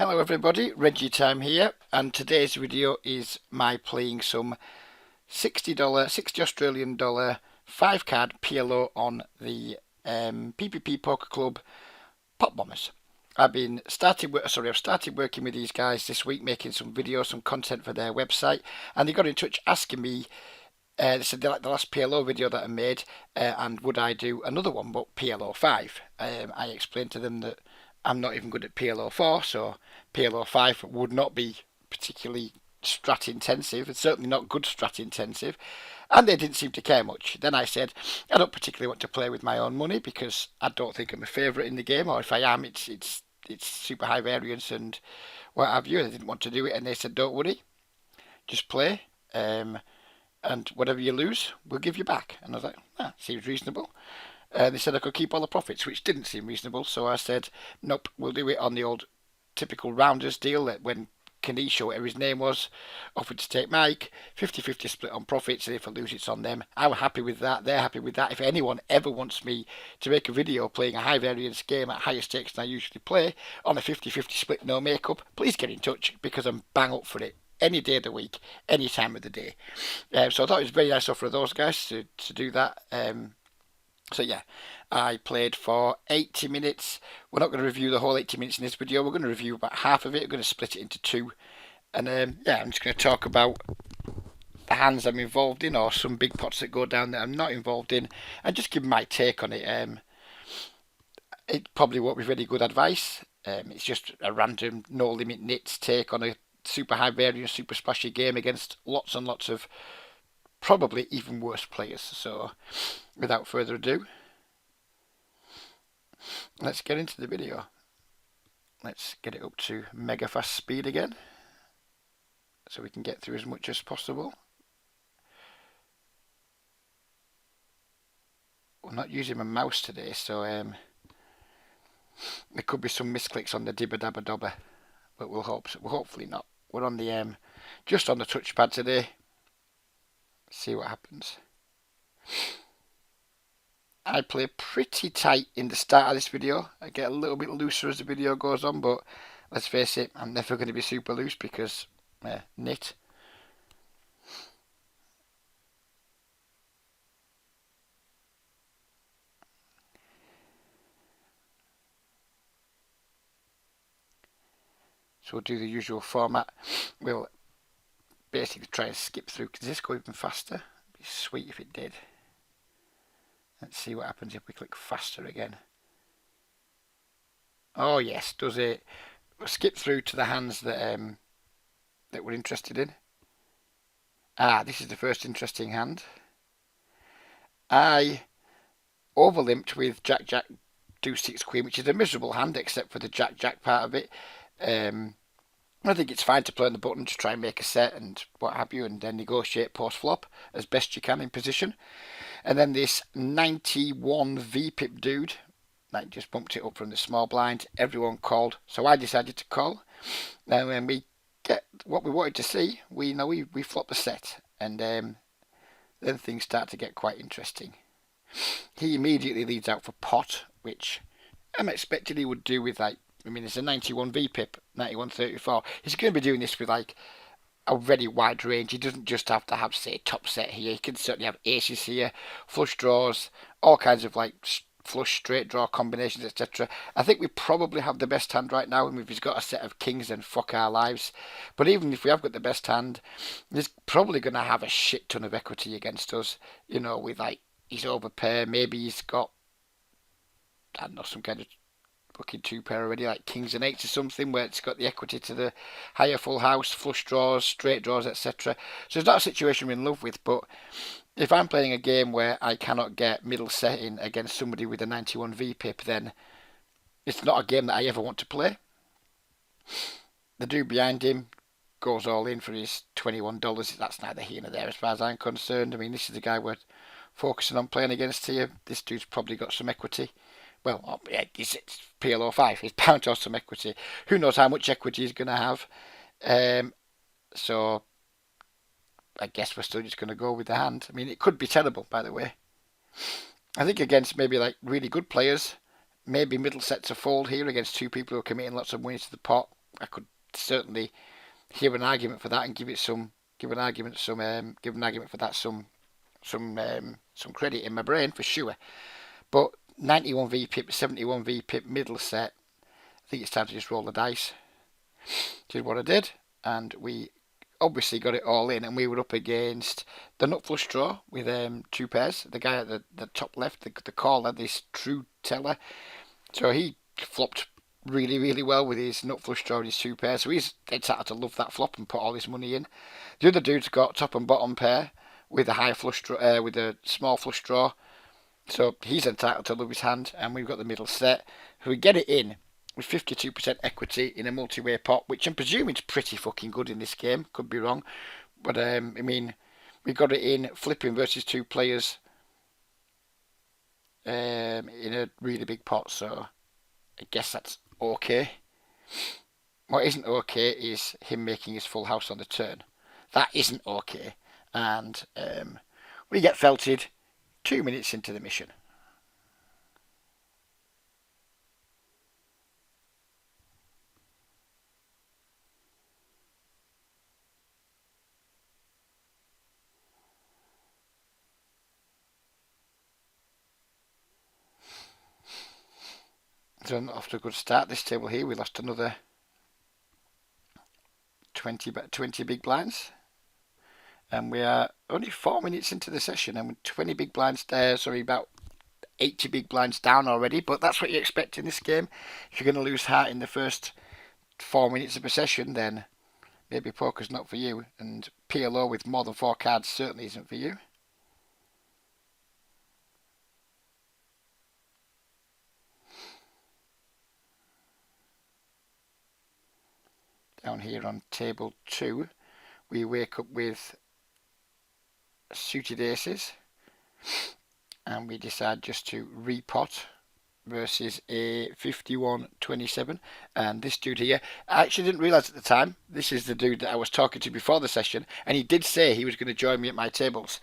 Hello everybody, Reggie Time here, and today's video is my playing some $60 Australian dollar 5-card PLO on the PPP Poker Club PotBombers. I've started working with these guys this week, making some videos, some content for their website, and they got in touch asking me. They said they liked the last PLO video that I made, and would I do another one, but PLO 5. I explained to them that I'm not even good at PLO 4, so PLO 5 would not be particularly strat intensive. It's certainly not good strat intensive, and they didn't seem to care much. Then I said I don't particularly want to play with my own money because I don't think I'm a favourite in the game, or if I am, it's super high variance and what have you. They didn't want to do it, and they said don't worry, just play. And whatever you lose, we'll give you back. And I was like, seems reasonable. They said I could keep all the profits, which didn't seem reasonable. So I said, nope, we'll do it on the old typical rounders deal that when Kanisha, whatever his name was, offered to take Mike, 50-50 split on profits, and if I lose, it's on them. I'm happy with that. They're happy with that. If anyone ever wants me to make a video playing a high variance game at higher stakes than I usually play on a 50-50 split, no makeup, please get in touch because I'm bang up for it. Any day of the week, any time of the day. So I thought it was a very nice offer of those guys to do that. So yeah, I played for 80 minutes. We're not going to review the whole 80 minutes in this video. We're going to review about half of it. We're going to split it into two. And yeah, I'm just going to talk about the hands I'm involved in, or some big pots that go down that I'm not involved in, and just give my take on it. It probably won't be very good advice. It's just a random, no limit nits take on a super high variance, super splashy game against lots and lots of probably even worse players. So without further ado, let's get into the video. Let's get it up to mega fast speed again so we can get through as much as possible. We're not using my mouse today, so there could be some misclicks on the dibba dabba dobba, but we'll hopefully not. We're on the just on the touchpad today. See what happens. I play pretty tight in the start of this video. I get a little bit looser as the video goes on, but let's face it, I'm never going to be super loose because nit. So we'll do the usual format. We'll basically try and skip through. Does this go even faster? It'd be sweet if it did. Let's see what happens if we click faster again. Oh yes, does it? We'll skip through to the hands that that we're interested in. This is the first interesting hand. I overlimped with Jack Jack Deuce 6 Queen, which is a miserable hand except for the Jack Jack part of it. I think it's fine to play on the button to try and make a set and what have you, and then negotiate post flop as best you can in position. And then this 91 VPIP dude, like, just bumped it up from the small blind. Everyone called, so I decided to call. Then when we get what we wanted to see, we flop the set, and then things start to get quite interesting. He immediately leads out for pot, which I'm expecting he would do with, like, I mean, it's a 91 VPIP, 91.34. He's going to be doing this with like a very wide range. He doesn't just have to have, say, top set here. He can certainly have aces here, flush draws, all kinds of like flush straight draw combinations, etc. I think we probably have the best hand right now. And if he's got a set of kings, then fuck our lives. But even if we have got the best hand, he's probably going to have a shit ton of equity against us. You know, with like his overpair. Maybe he's got, I don't know, some kind of fucking two pair already, like kings and eights or something, where it's got the equity to the higher full house, flush draws, straight draws, etc. So it's not a situation we're in love with, but if I'm playing a game where I cannot get middle setting against somebody with a 91 VPIP, then it's not a game that I ever want to play. The dude behind him goes all in for his $21. That's neither here nor there as far as I'm concerned. I mean, this is the guy we're focusing on playing against here. This dude's probably got some equity. Well, yeah, it's PLO 5. He's bound to have some equity. Who knows how much equity he's going to have. So I guess we're still just going to go with the hand. I mean, it could be terrible, by the way. I think against maybe like really good players, maybe middle sets a fold here against two people who are committing lots of money to the pot. I could certainly hear an argument for that and give an argument for that some credit in my brain for sure. But 91 VPip, 71 VPip, middle set. I think it's time to just roll the dice. Did what I did, and we obviously got it all in, and we were up against the nut flush draw with two pairs. The guy at the top left, the caller, this true teller. So he flopped really, really well with his nut flush draw and his two pairs. So he's entitled to love that flop and put all his money in. The other dude's got top and bottom pair with a high flush draw, with a small flush draw. So he's entitled to love his hand, and we've got the middle set. So we get it in with 52% equity in a multi-way pot, which I'm presuming is pretty fucking good in this game. Could be wrong, but I mean, we got it in flipping versus two players in a really big pot. So I guess that's okay. What isn't okay is him making his full house on the turn. That isn't okay, and we get felted 2 minutes into the mission. So not off to a good start. This table here, we lost another 20 big blinds. And we are only 4 minutes into the session, and with 20 big blinds there, about 80 big blinds down already. But that's what you expect in this game. If you're going to lose heart in the first 4 minutes of a session, then maybe poker's not for you. And PLO with more than 4 cards certainly isn't for you. Down here on table 2, we wake up with suited aces, and we decide just to repot versus a 51-27. And this dude here, I actually didn't realise at the time, this is the dude that I was talking to before the session, and he did say he was going to join me at my tables,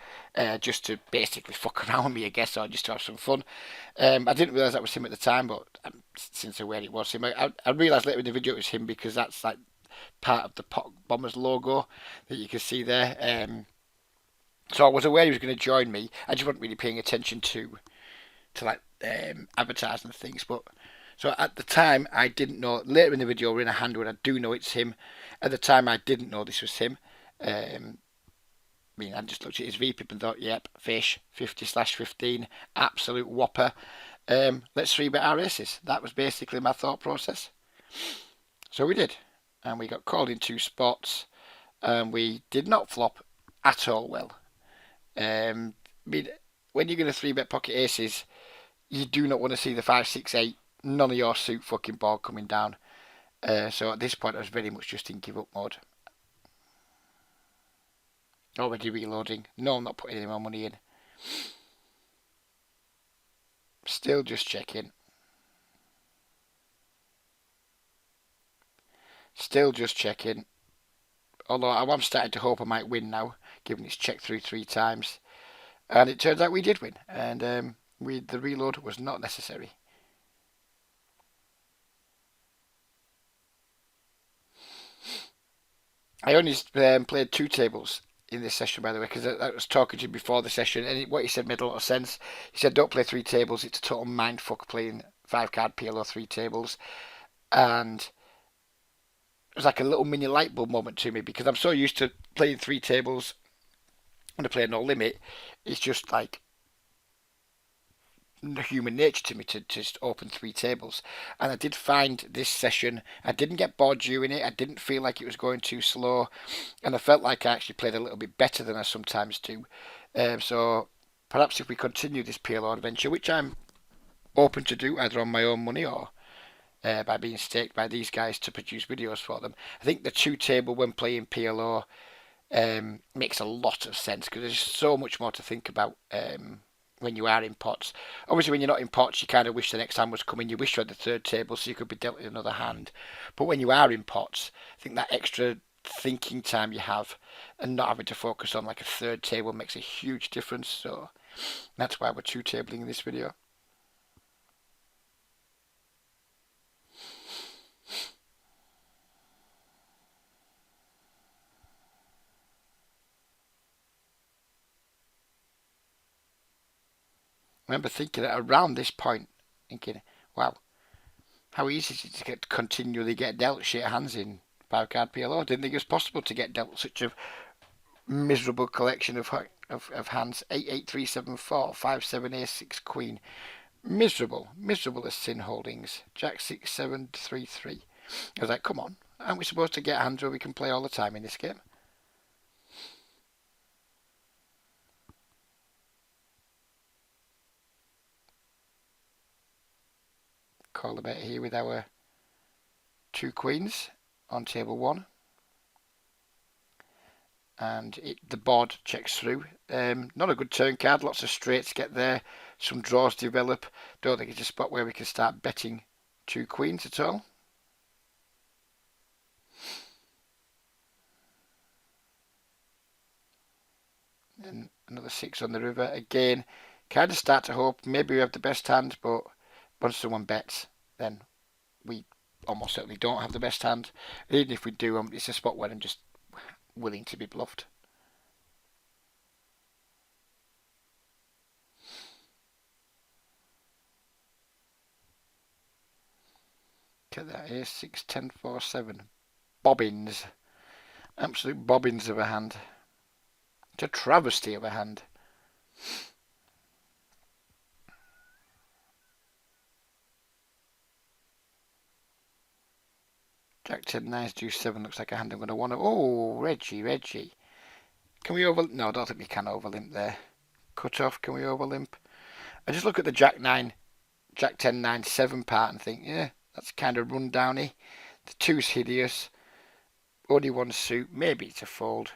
just to basically fuck around with me, I guess, or just to have some fun. I didn't realise that was him at the time, but since aware it was him, I realised later in the video it was him, because that's like part of the PotBombers logo that you can see there. So I was aware he was going to join me. I just wasn't really paying attention to like advertising things. But so at the time I didn't know. Later in the video we're in a hand where I do know it's him. At the time I didn't know this was him. I mean, I just looked at his VPip and thought, yep, fish, 50/15, absolute whopper. Let's 3-bet our aces. That was basically my thought process. So we did. And we got called in 2 spots, and we did not flop at all well. I mean, when you're going to 3-bet pocket aces, you do not want to see the 5, 6, 8, none of your suit fucking board coming down. So at this point, I was very much just in give up mode. Already reloading. No, I'm not putting any more money in. Still just checking. Still just checking. Although I am starting to hope I might win now, given it's checked through 3 times. And it turns out we did win. And the reload was not necessary. I only played 2 tables in this session, by the way, because I was talking to you before the session, and what he said made a lot of sense. He said, don't play 3 tables. It's a total mindfuck playing 5-card PLO 3 tables. And it was like a little mini light bulb moment to me, because I'm so used to playing 3 tables when I play no limit. It's just like human nature to me to just open 3 tables. And I did find this session, I didn't get bored during it. I didn't feel like it was going too slow, and I felt like I actually played a little bit better than I sometimes do. So perhaps if we continue this PLO adventure, which I'm open to do either on my own money or by being staked by these guys to produce videos for them, I think the 2 table when playing PLO makes a lot of sense, because there's so much more to think about when you are in pots. Obviously, when you're not in pots, you kind of wish the next hand was coming. You wish you had the 3rd table so you could be dealt with another hand. But when you are in pots, I think that extra thinking time you have and not having to focus on like a 3rd table makes a huge difference. So that's why we're 2 tabling in this video. remember thinking at around this point, thinking, wow, how easy is it to continually get dealt shit hands in 5 card PLO? I didn't think it was possible to get dealt such a miserable collection of hands. 8 8 3 7 4 5 7 ace 6 queen. Miserable as sin holdings. Jack 6 7 3 3. I was like, come on, aren't we supposed to get hands where we can play all the time in this game? Call a bet here with our 2 queens on table 1. And the board checks through. Not a good turn card, lots of straights get there, some draws develop. Don't think it's a spot where we can start betting 2 queens at all. Then another 6 on the river. Again, kind of start to hope maybe we have the best hand, but once someone bets, then we almost certainly don't have the best hand. Even if we do, it's a spot where I'm just willing to be bluffed. Look at that, ace 6 10 4 7. Bobbins. Absolute bobbins of a hand. It's a travesty of a hand. Jack 10 9 deuce 7 looks like a hand I'm going to want to. Oh, Reggie. Can we over? No, I don't think we can overlimp there. Cut off. Can we overlimp? I just look at the Jack 9, Jack 10 9 7 part and think, yeah, that's kind of rundowny. The 2's hideous. Only 1 suit. Maybe it's a fold.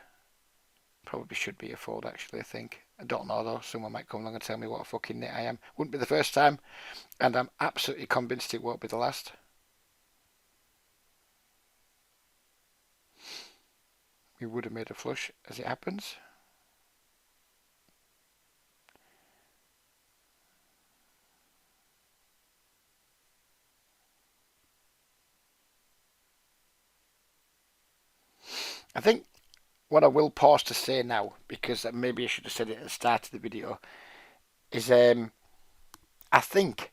Probably should be a fold, actually, I think. I don't know, though. Someone might come along and tell me what a fucking nit I am. Wouldn't be the first time, and I'm absolutely convinced it won't be the last. We would have made a flush, as it happens. I think what I will pause to say now, because maybe I should have said it at the start of the video, is I think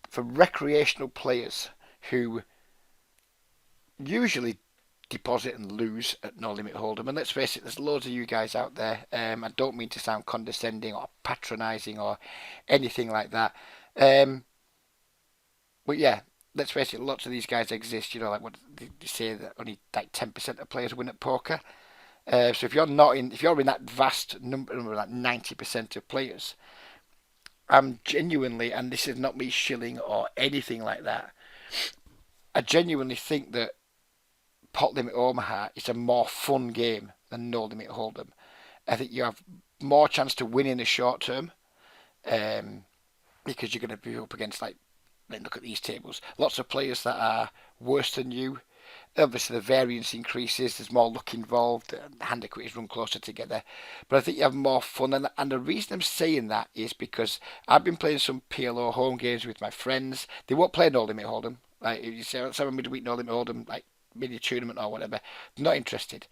for recreational players who usually deposit and lose at no limit hold'em, and let's face it, there's loads of you guys out there. I don't mean to sound condescending or patronising or anything like that, but yeah, let's face it, lots of these guys exist. You know, like what they say that only like 10% of players win at poker. So if you're in that vast number, like 90% of players, I'm genuinely, and this is not me shilling or anything like that, I genuinely think that Pot Limit Omaha is a more fun game than No Limit Hold'em. I think you have more chance to win in the short term, because you're going to be up against look at these tables. Lots of players that are worse than you. Obviously, the variance increases. There's more luck involved. Hand equities run closer together. But I think you have more fun. And the reason I'm saying that is because I've been playing some PLO home games with my friends. They won't play No Limit Hold'em. Like, if you say, let's have a midweek No Limit Hold'em, like mini tournament or whatever, not interested.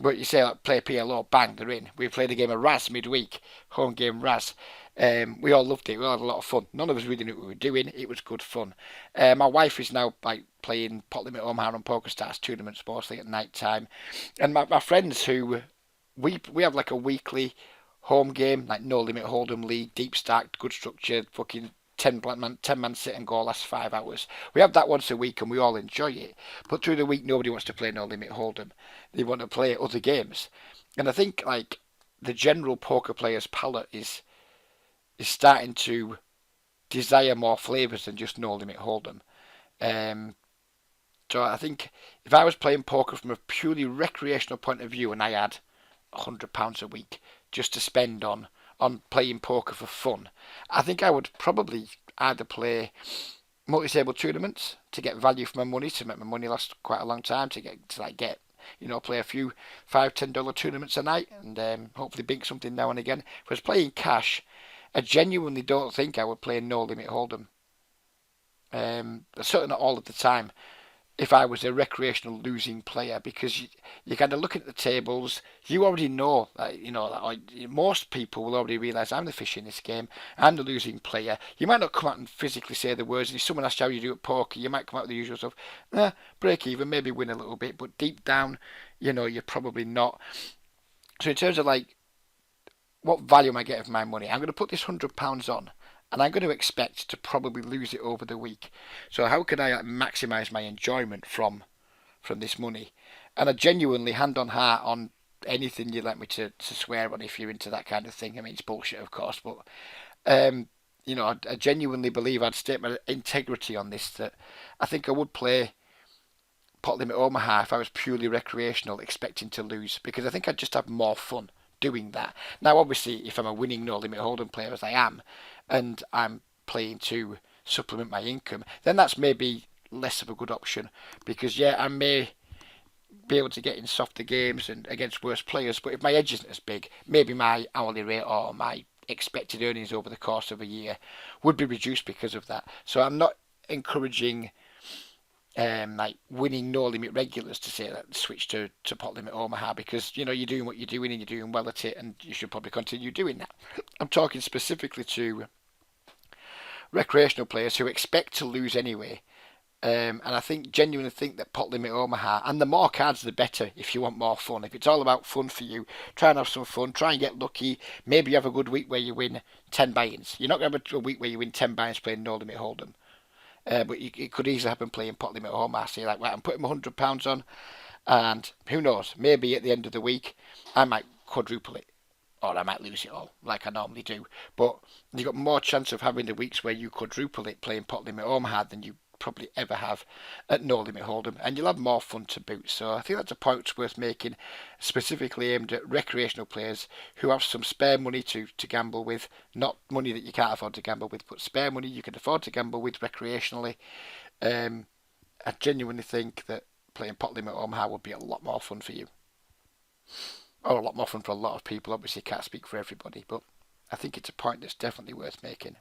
But you say, like, play PLO, bang, they're in. We played a game of Raz midweek, home game Raz. We all loved it. We all had a lot of fun. None of us really knew what we were doing. It was good fun. My wife is now like playing Pot Limit Omaha and Poker Stars tournaments mostly at night time, and my friends who we have like a weekly home game, like No Limit Hold'em league, deep stacked, good structured, fucking 10 man sit and go last 5 hours. We have that once a week and we all enjoy it. But through the week, nobody wants to play No Limit Hold'em. They want to play other games, and I think like the general poker player's palate is starting to desire more flavours than just No Limit Hold'em. Um, so I think if I was playing poker from a purely recreational point of view and I had £100 a week just to spend on playing poker for fun, I think I would probably either play multi-table tournaments to get value for my money, to make my money last quite a long time, to get play a few $5-10 tournaments a night and hopefully bink something now and again. If I was playing cash, I genuinely don't think I would play No Limit Hold'em. Certainly not all of the time. if I was a recreational losing player, because you kind of looking at the tables, you already know, most people will already realise I'm the fish in this game, I'm the losing player. You might not come out and physically say the words, and if someone asks how you do at poker, you might come out with the usual stuff, break even, maybe win a little bit, but deep down, you're probably not. So in terms of like, what value am I getting for my money? I'm going to put this £100 on, and I'm going to expect to probably lose it over the week. So how can I maximise my enjoyment from this money? And I genuinely, hand on heart, on anything you'd like me to swear on if you're into that kind of thing. I mean, it's bullshit, of course, but I genuinely believe, I'd state my integrity on this, that I think I would play Pot Limit Omaha if I was purely recreational, expecting to lose, because I think I'd just have more fun doing that. Now, obviously, if I'm a winning no limit hold'em player, as I am, and I'm playing to supplement my income, then that's maybe less of a good option, because yeah, I may be able to get in softer games and against worse players, but if my edge isn't as big, maybe my hourly rate or my expected earnings over the course of a year would be reduced because of that. So I'm not encouraging like winning no limit regulars to say that switch to pot limit Omaha, because you're doing what you're doing and you're doing well at it, and you should probably continue doing that. I'm talking specifically to recreational players who expect to lose anyway. And I genuinely think that pot limit Omaha, and the more cards the better if you want more fun. If it's all about fun for you, try and have some fun, try and get lucky. Maybe you have a good week where you win 10 buy-ins. You're not going to have a week where you win 10 buy-ins playing no limit hold'em. But it could easily happen playing pot limit Omaha. So you're like, right, I'm putting my £100 on, and who knows, maybe at the end of the week I might quadruple it, or I might lose it all, like I normally do. But you've got more chance of having the weeks where you quadruple it playing pot limit Omaha than you probably ever have at no limit hold'em, and you'll have more fun to boot. So I think that's a point that's worth making, specifically aimed at recreational players who have some spare money to gamble with, not money that you can't afford to gamble with, but spare money you can afford to gamble with recreationally. I genuinely think that playing pot limit Omaha would be a lot more fun for you, or a lot more fun for a lot of people. Obviously can't speak for everybody, but I think it's a point that's definitely worth making.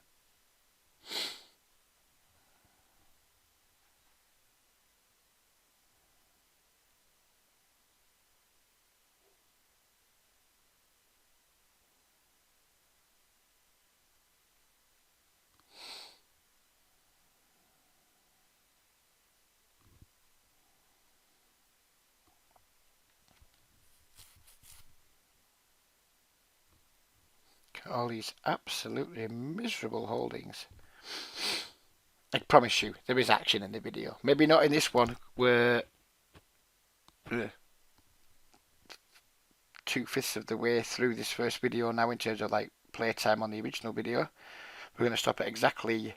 All these absolutely miserable holdings. I promise you, there is action in the video. Maybe not in this one, where 2/5 of the way through this first video now in terms of like playtime on the original video. We're going to stop at exactly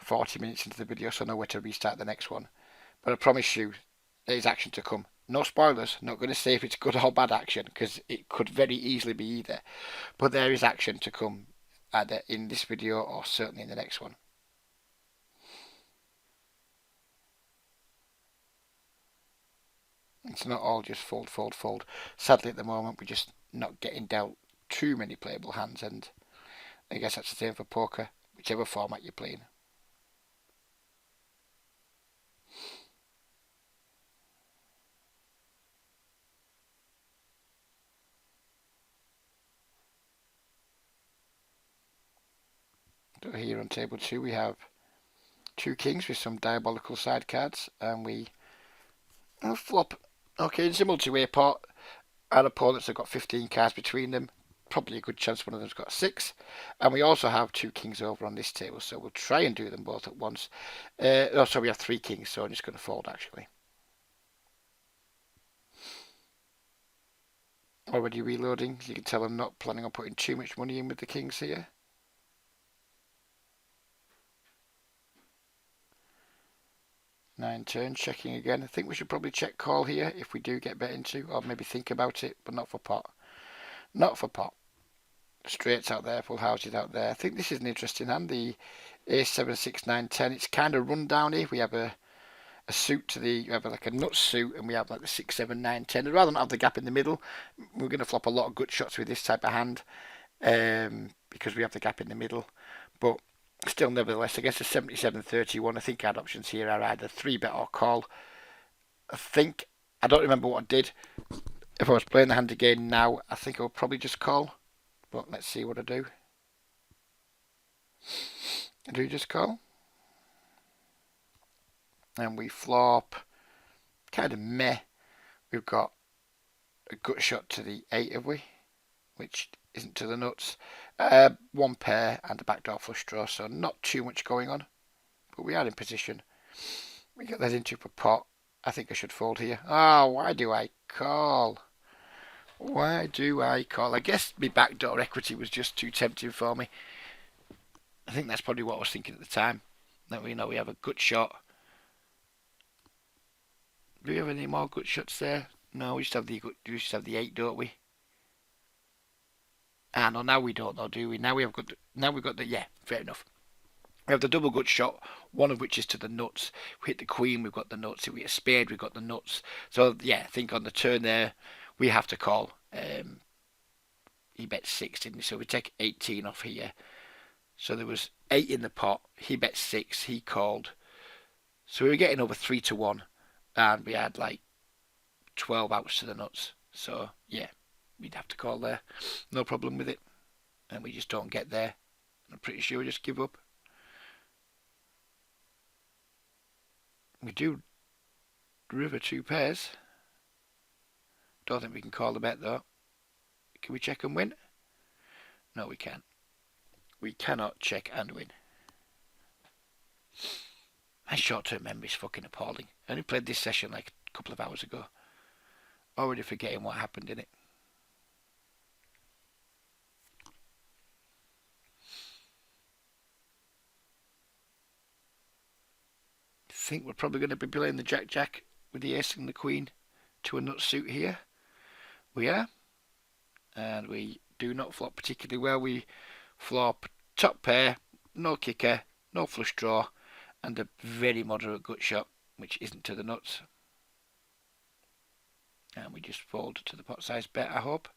40 minutes into the video, so I know where to restart the next one. But I promise you, there is action to come. No spoilers, not going to say if it's good or bad action, because it could very easily be either. But there is action to come, either in this video or certainly in the next one. It's not all just fold, fold, fold. Sadly, at the moment, we're just not getting dealt too many playable hands, and I guess that's the same for poker, whichever format you're playing. So here on table 2 we have 2 kings with some diabolical side cards, and we flop. Okay, in similar to A-pot, our opponents have got 15 cards between them. Probably a good chance one of them's got 6. And we also have 2 kings over on this table, so we'll try and do them both at once. So we have 3 kings, so I'm just going to fold actually. Already reloading. You can tell I'm not planning on putting too much money in with the kings here. 9 turns, checking again. I think we should probably check call here if we do get bet into, or maybe think about it, but not for pot. Not for pot. Straights out there, full houses out there. I think this is an interesting hand, the Ace 7, 6, 9, 10. It's kind of run down here. We have a suit to the, you have like a nut suit, and we have like the 6, 7, 9, 10. I'd rather not have the gap in the middle. We're going to flop a lot of gut shots with this type of hand, because we have the gap in the middle. But Still, nevertheless, I guess a 77-31. I think our options here are either 3-bet or call. I don't remember what I did. If I was playing the hand again now, I think I would probably just call. But let's see what I do. I do just call. And we flop. Kind of meh. We've got a gut shot to the 8, have we? Which isn't to the nuts. One pair and a backdoor flush draw, so not too much going on. But we are in position. We get that into a pot. I think I should fold here. Oh, why do I call? Why do I call? I guess my backdoor equity was just too tempting for me. I think that's probably what I was thinking at the time. That we know we have a good shot. Do we have any more good shots there? No, we just have the 8, don't we? Ah, no, now we don't know, do we? Now we've got the yeah, fair enough. We have the double gut shot, one of which is to the nuts. We hit the queen, we've got the nuts. If we hit a spade, we've got the nuts. So yeah, I think on the turn there, we have to call. He bet 6, didn't he? So we take 18 off here. So there was 8 in the pot. He bet 6. He called. So we were getting over 3-1, and we had like 12 outs to the nuts. So yeah, we'd have to call there. No problem with it. And we just don't get there. I'm pretty sure we just give up. We do river 2 pairs. Don't think we can call the bet though. Can we check and win? No, we can't. We cannot check and win. My short-term memory is fucking appalling. I only played this session like a couple of hours ago. Already forgetting what happened in it. I think we're probably going to be playing the Jack-Jack with the ace and the queen to a nut suit here. We are. And we do not flop particularly well. We flop top pair, no kicker, no flush draw, and a very moderate gut shot, which isn't to the nuts. And we just fold to the pot size bet, I hope.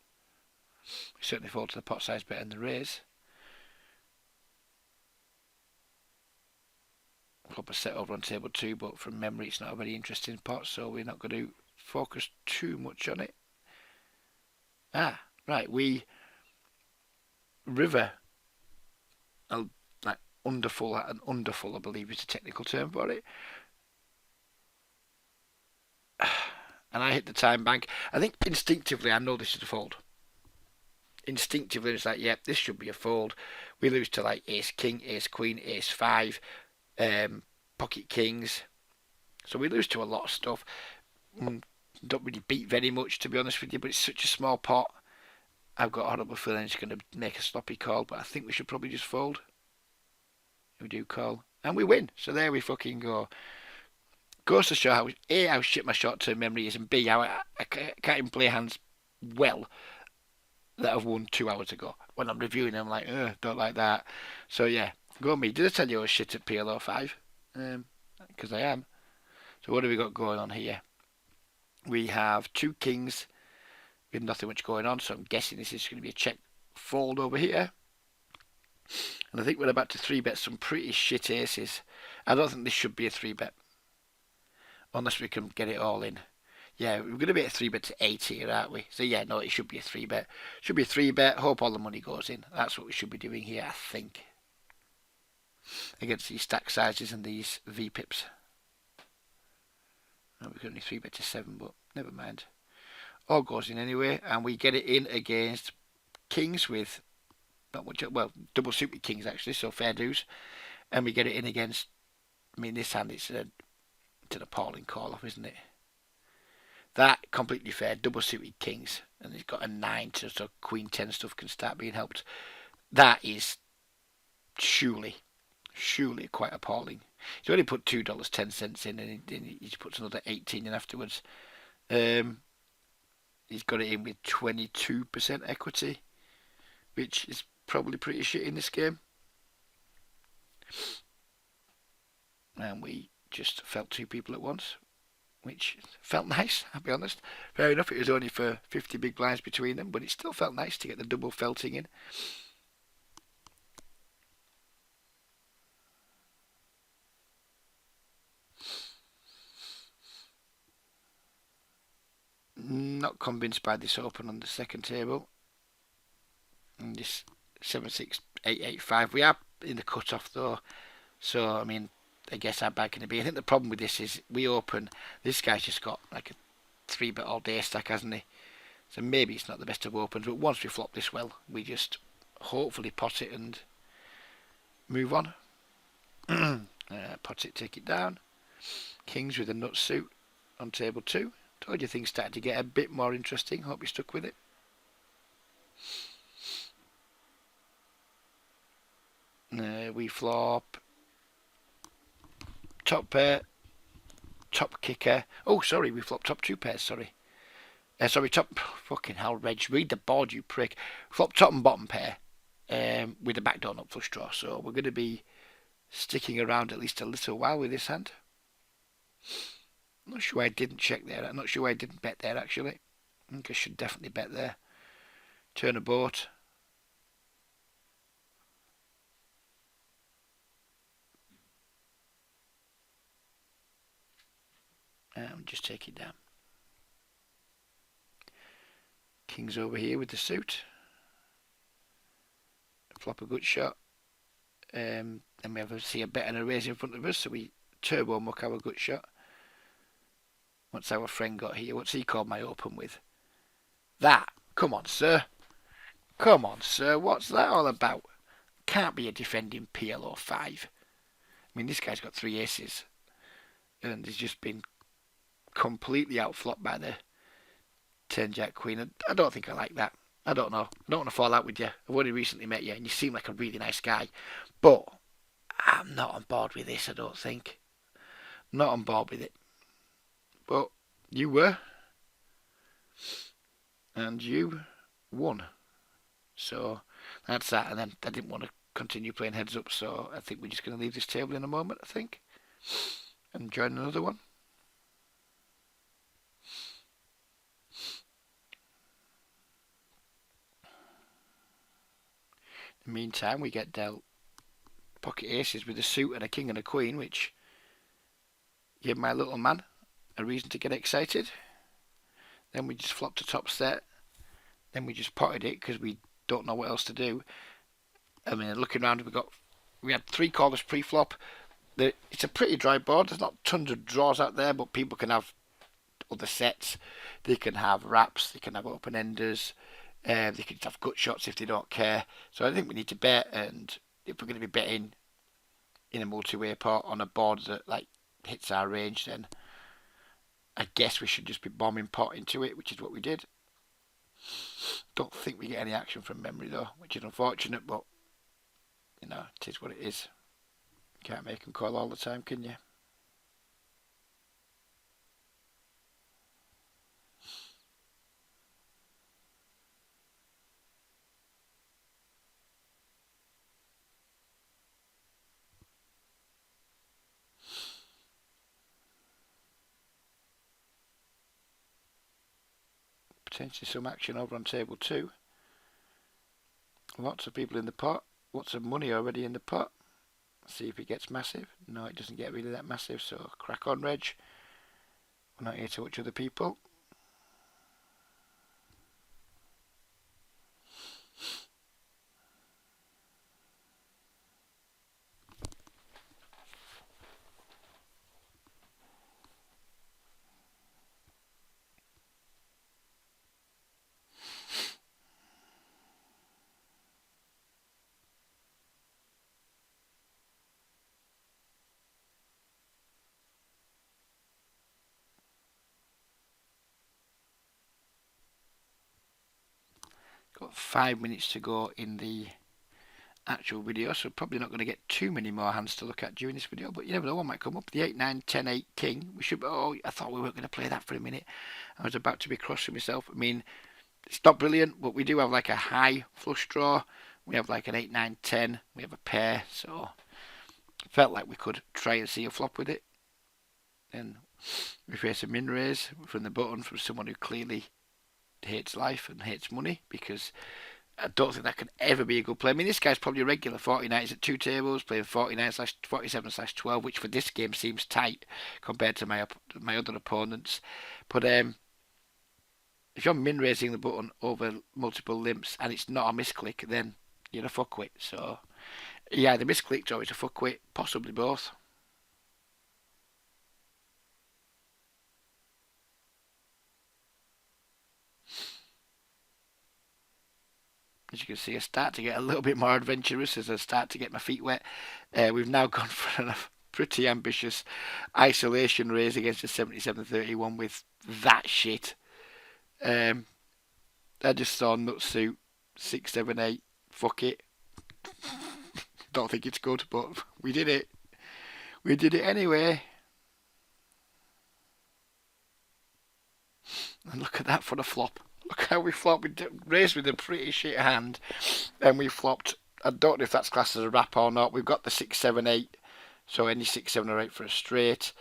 We certainly fold to the pot size bet and the raise. Flop a set over on table 2, but from memory it's not a very interesting pot, so we're not going to focus too much on it. Ah, right, we river like underfull, an underfull I believe is the technical term for it. And I hit the time bank. I think instinctively I know this is a fold. Instinctively it's like, yeah, this should be a fold. We lose to like ace king, ace queen, ace 5, pocket kings. So we lose to a lot of stuff. Don't really beat very much, to be honest with you, but it's such a small pot. I've got a horrible feeling it's going to make a sloppy call, but I think we should probably just fold. We do call. And we win. So there we fucking go. Goes to show how A, how shit my short-term memory is, and B, how I can't even play hands well that I've won 2 hours ago. When I'm reviewing them, I'm like, don't like that. So yeah, go me. Did I tell you I was shit at PLO 5? Because I am. So what have we got going on here? We have 2 kings with nothing much going on, so I'm guessing this is going to be a check fold over here. And I think we're about to 3-bet some pretty shit aces. I don't think this should be a 3-bet. Unless we can get it all in. Yeah, we're going to be a 3-bet to 8 here, aren't we? So yeah, no, it should be a 3-bet. Should be a 3-bet. Hope all the money goes in. That's what we should be doing here, I think. Against these stack sizes and these V-pips. No, we could only 3-bet to 7, but never mind. All goes in anyway, and we get it in against kings with not much, well, double suit with kings actually, so fair dues. And we get it in against, I mean, this hand it's an appalling call off, isn't it? That completely fair, double suited kings, and he's got a 9, so queen 10 stuff can start being helped. That is surely quite appalling. He's only put $2.10 in, and he puts another 18 in afterwards. He's got it in with 22% equity, which is probably pretty shit in this game. And we just felt 2 people at once, which felt nice, I'll be honest. Fair enough, it was only for 50 big blinds between them, but it still felt nice to get the double felting in. not convinced by this open on the second table. And this 76885. We are in the cut-off though. So, I mean, I guess how bad can it be? I think the problem with this is we open. This guy's just got like a 3-bet all day stack, hasn't he? So maybe it's not the best of opens, but once we flop this well, we just hopefully pot it and move on. Pot it, take it down. Kings with a nut suit on table 2. Told you things started to get a bit more interesting. Hope you stuck with it. We flop top pair, top kicker. Oh, sorry, we flopped top 2 pairs. Sorry, top. Fucking hell, Reg, read the board, you prick. Flop top and bottom pair, with the backdoor nut flush draw. So we're going to be sticking around at least a little while with this hand. I'm not sure why I didn't check there. I'm not sure why I didn't bet there actually. I think I should definitely bet there. Turn a boat. Just take it down. King's over here with the suit. Flop a good shot. And we have a bet and a raise in front of us, so we turbo muck our good shot. What's our friend got here? What's he called my open with? That. Come on, sir. Come on, sir. What's that all about? Can't be a defending PLO 5. I mean, this guy's got 3 aces. And he's just been completely outflopped by the 10 Jack Queen. I don't think I like that. I don't know. I don't want to fall out with you. I've only recently met you and you seem like a really nice guy. But I'm not on board with this, I don't think. Not on board with it. But you were. And you won. So that's that. And then I didn't want to continue playing heads up, so I think we're just going to leave this table in a moment, I think. And join another one. In the meantime, we get dealt pocket aces with a suit and a king and a queen, which gave my little man a reason to get excited. Then we just flopped a top set. Then we just potted it because we don't know what else to do. I mean, looking around, we had 3 callers pre-flop. It's a pretty dry board. There's not tons of draws out there, but people can have other sets. They can have wraps. They can have open enders. They can have gut shots if they don't care. So I think we need to bet, and if we're going to be betting in a multi-way pot on a board that like hits our range, then I guess we should just be bombing pot into it, which is what we did. Don't think we get any action from memory though, which is unfortunate, but you know, it is what it is. Can't make them call all the time, can you? Potentially some action over on table 2. Lots of people in the pot. Lots of money already in the pot. See if it gets massive. No, it doesn't get really that massive, so crack on, Reg. We're not here to watch other people. Got 5 minutes to go in the actual video, so probably not going to get too many more hands to look at during this video, but you never know, one might come up. The 8, 9, 10, 8 king. We should. Oh, I thought we weren't going to play that for a minute. I was about to be cross with myself. I mean, it's not brilliant, but we do have like a high flush draw. We have like an 8, 9, 10. We have a pair, so felt like we could try and see a flop with it. And we face a min raise from the button from someone who clearly hates life and hates money, because I don't think that could ever be a good play. I mean, this guy's probably a regular 49. He's at 2 tables, playing 49/47/12, which for this game seems tight compared to my other opponents. But If you're min raising the button over multiple limps and it's not a misclick, then you're a fuckwit. So he either misclicked or it's a fuckwit, possibly both. As you can see, I start to get a little bit more adventurous as I start to get my feet wet. We've now gone for a pretty ambitious isolation raise against a 77-31 with that shit. I just saw nutsuit 678. Fuck it. Don't think it's good, but we did it. We did it anyway. And look at that for the flop. Look how we flopped. We raised with a pretty shit hand, and we flopped. I don't know if that's classed as a wrap or not. We've got the 6-7-8, so any 6, 7 or 8 for a straight.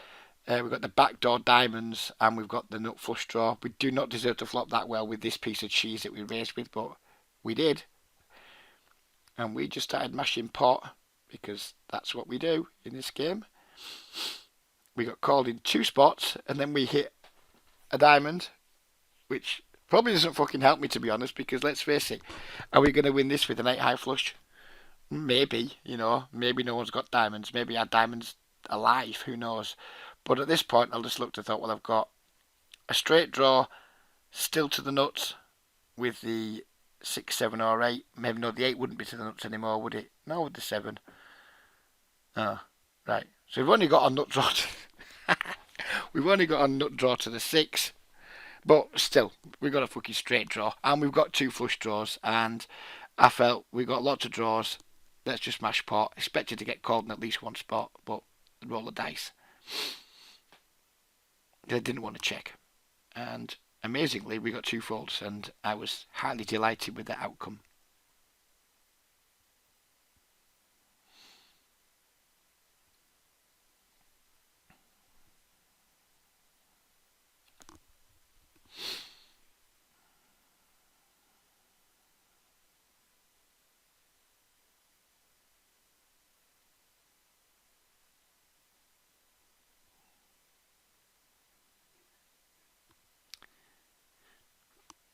We've got the backdoor diamonds, and we've got the nut flush draw. We do not deserve to flop that well with this piece of cheese that we raised with, but we did. And we just started mashing pot, because that's what we do in this game. We got called in 2 spots, and then we hit a diamond, which probably doesn't fucking help me, to be honest, because let's face it, are we going to win this with an 8 high flush? Maybe, maybe no one's got diamonds. Maybe our diamonds alive, who knows? But at this point, I just looked and thought, well, I've got a straight draw still to the nuts with the 6, 7 or 8. Maybe no, the 8 wouldn't be to the nuts anymore, would it? No, with the 7. Oh, right. So we've only got a nut draw. We've only got a nut draw to the 6. But still, we've got a fucking straight draw. And we've got 2 flush draws. And I felt we got lots of draws. Let's just mash pot. Expected to get called in at least one spot, but roll the dice. I didn't want to check. And amazingly, we got 2 folds, and I was highly delighted with the outcome.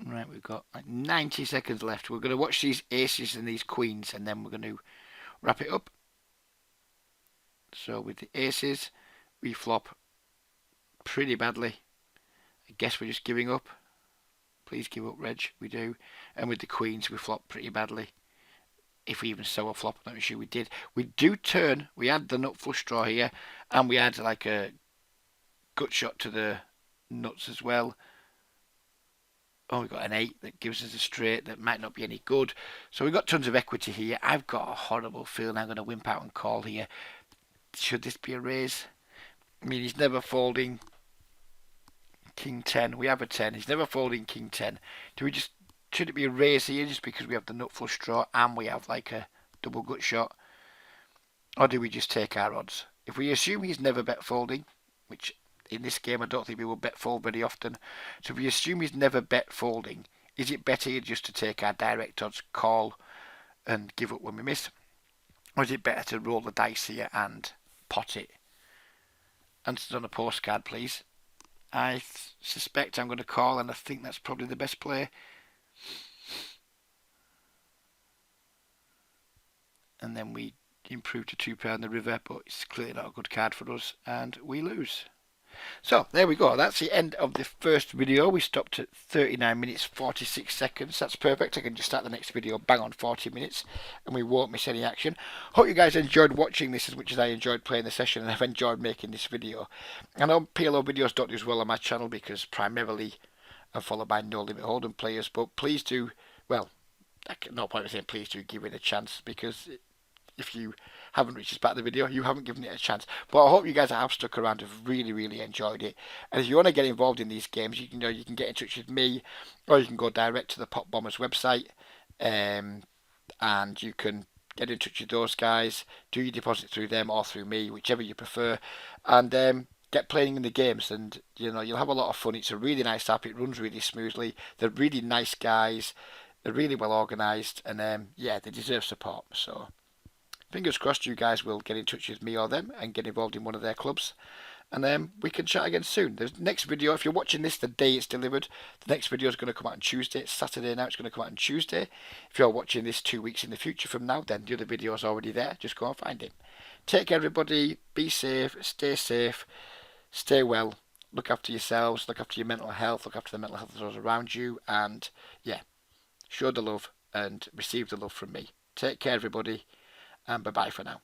Right, we've got like 90 seconds left. We're going to watch these aces and these queens, and then we're going to wrap it up. So with the aces, we flop pretty badly. I guess we're just giving up. Please give up, Reg. We do. And with the queens, we flop pretty badly. If we even saw a flop, I'm not sure we did. We do turn. We had the nut flush draw here, and we had like a gut shot to the nuts as well. Oh, we've got an 8 that gives us a straight that might not be any good. So we've got tons of equity here. I've got a horrible feeling I'm going to wimp out and call here. Should this be a raise? I mean, he's never folding King 10. We have a 10. He's never folding King 10. Should it be a raise here just because we have the nut flush draw and we have like a double gut shot? Or do we just take our odds? If we assume he's never bet folding, which in this game I don't think we will bet fold very often, so if we assume he's never bet folding, is it better just to take our direct odds, call and give up when we miss? Or is it better to roll the dice here and pot it? Answers on a postcard, please. I suspect I'm going to call, and I think that's probably the best play. And then we improve to 2 pair on the river, but it's clearly not a good card for us, and we lose. So there we go. That's the end of the first video. We stopped at 39 minutes 46 seconds. That's perfect. I can just start the next video bang on 40 minutes and we won't miss any action. Hope you guys enjoyed watching this as much as I enjoyed playing the session, and I've enjoyed making this video. I know PLO videos don't do as well on my channel because primarily I'm followed by no limit hold'em players, but please do, well, no point in saying please do give it a chance, because if you haven't reached this part of the video, you haven't given it a chance. But I hope you guys have stuck around, have really enjoyed it. And if you want to get involved in these games, you can get in touch with me, or you can go direct to the PotBombers website, and you can get in touch with those guys, do your deposit through them or through me, whichever you prefer, and get playing in the games. And you'll have a lot of fun. It's a really nice app. It runs really smoothly. They're really nice guys. They're really well organised, and yeah, they deserve support. So fingers crossed you guys will get in touch with me or them and get involved in one of their clubs. and we can chat again soon. The next video, if you're watching this the day it's delivered, the next video is going to come out on Tuesday. It's Saturday now, it's going to come out on Tuesday. If you're watching this 2 weeks in the future from now, then the other video is already there. Just go and find it. Take care, everybody. Be safe, stay well, look after yourselves, look after your mental health, look after the mental health of those around you, and yeah, show the love and receive the love from me. Take care, everybody, and bye bye for now.